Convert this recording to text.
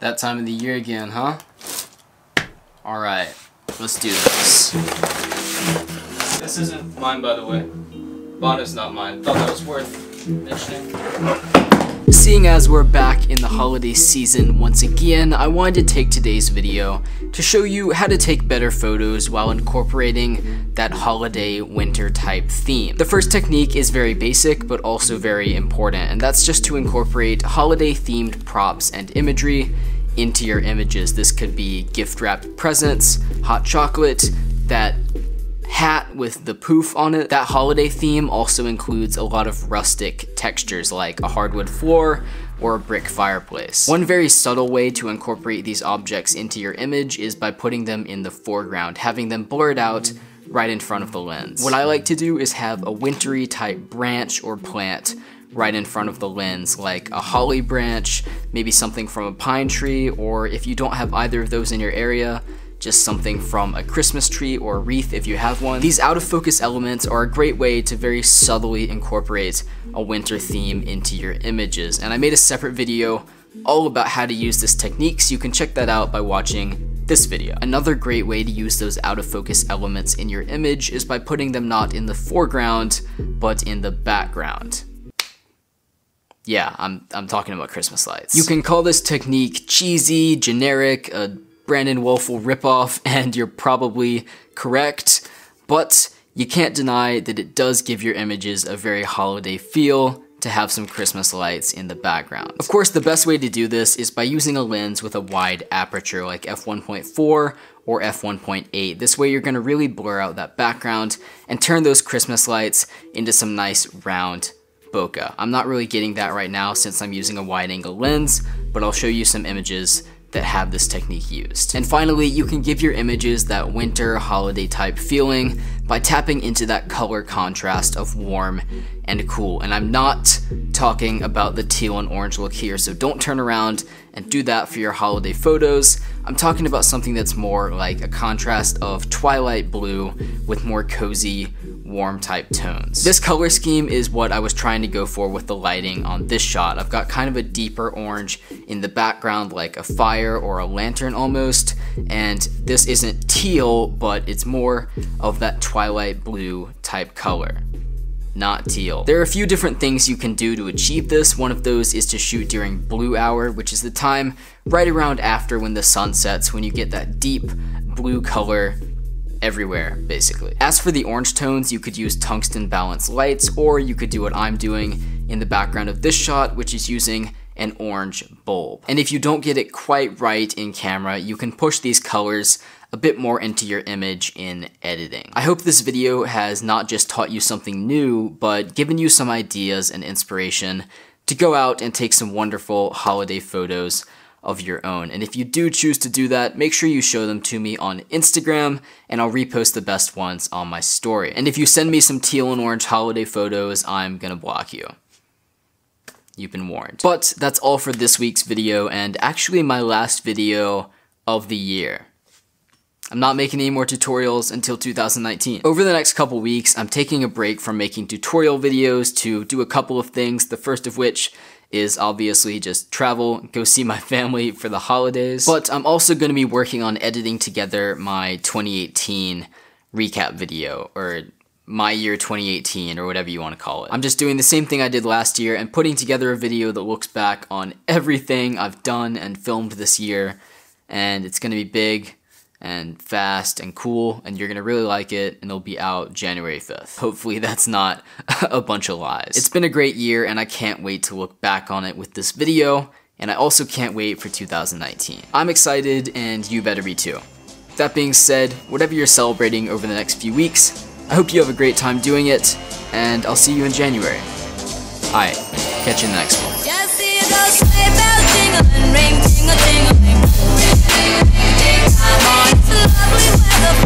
That time of the year again, huh? Alright, let's do this. This isn't mine, by the way. Bono's not mine. Thought that was worth mentioning. Seeing as we're back in the holiday season once again, I wanted to take today's video to show you how to take better photos while incorporating that holiday winter type theme. The first technique is very basic but also very important, and that's just to incorporate holiday themed props and imagery into your images. This could be gift wrapped presents, hot chocolate, that hat with the poof on it. That holiday theme also includes a lot of rustic textures like a hardwood floor or a brick fireplace. One very subtle way to incorporate these objects into your image is by putting them in the foreground, having them blurred out right in front of the lens. What I like to do is have a wintry type branch or plant right in front of the lens, like a holly branch, maybe something from a pine tree, or if you don't have either of those in your area, just something from a Christmas tree or a wreath if you have one. These out of focus elements are a great way to very subtly incorporate a winter theme into your images, and I made a separate video all about how to use this technique, so you can check that out by watching this video. Another great way to use those out of focus elements in your image is by putting them not in the foreground, but in the background. Yeah, I'm talking about Christmas lights. You can call this technique cheesy, generic, a Brandon Wolfel ripoff, and you're probably correct, but you can't deny that it does give your images a very holiday feel to have some Christmas lights in the background. Of course, the best way to do this is by using a lens with a wide aperture like f1.4 or f1.8. This way you're gonna really blur out that background and turn those Christmas lights into some nice round bokeh. I'm not really getting that right now since I'm using a wide angle lens, but I'll show you some images that have this technique used. And finally, you can give your images that winter holiday type feeling by tapping into that color contrast of warm and cool. And I'm not talking about the teal and orange look here, so don't turn around and do that for your holiday photos. I'm talking about something that's more like a contrast of twilight blue with more cozy, warm type tones. This color scheme is what I was trying to go for with the lighting on this shot. I've got kind of a deeper orange in the background, like a fire or a lantern almost, and this isn't teal, but it's more of that twilight blue type color. Not teal. There are a few different things you can do to achieve this. One of those is to shoot during blue hour, which is the time right around after when the sun sets, when you get that deep blue color everywhere, basically. As for the orange tones, you could use tungsten balanced lights, or you could do what I'm doing in the background of this shot, which is using an orange bulb. And if you don't get it quite right in camera, you can push these colors a bit more into your image in editing. I hope this video has not just taught you something new, but given you some ideas and inspiration to go out and take some wonderful holiday photos of your own. And if you do choose to do that, make sure you show them to me on Instagram, and I'll repost the best ones on my story. And if you send me some teal and orange holiday photos, I'm gonna block you. You've been warned. But that's all for this week's video, and actually my last video of the year. I'm not making any more tutorials until 2019. Over the next couple weeks, I'm taking a break from making tutorial videos to do a couple of things, the first of which is obviously just travel, go see my family for the holidays. But I'm also going to be working on editing together my 2018 recap video, or my year 2018, or whatever you want to call it. I'm just doing the same thing I did last year and putting together a video that looks back on everything I've done and filmed this year, and it's going to be big and fast and cool, and you're gonna really like it, and it'll be out January 5th. Hopefully that's not a bunch of lies. It's been a great year, and I can't wait to look back on it with this video, and I also can't wait for 2019. I'm excited, and you better be too. That being said, whatever you're celebrating over the next few weeks, I hope you have a great time doing it, and I'll see you in January. Alright, catch you in the next one. Just see those sleigh bells jingling, ring, tingle, tingling. I'm on, it's lovely weather.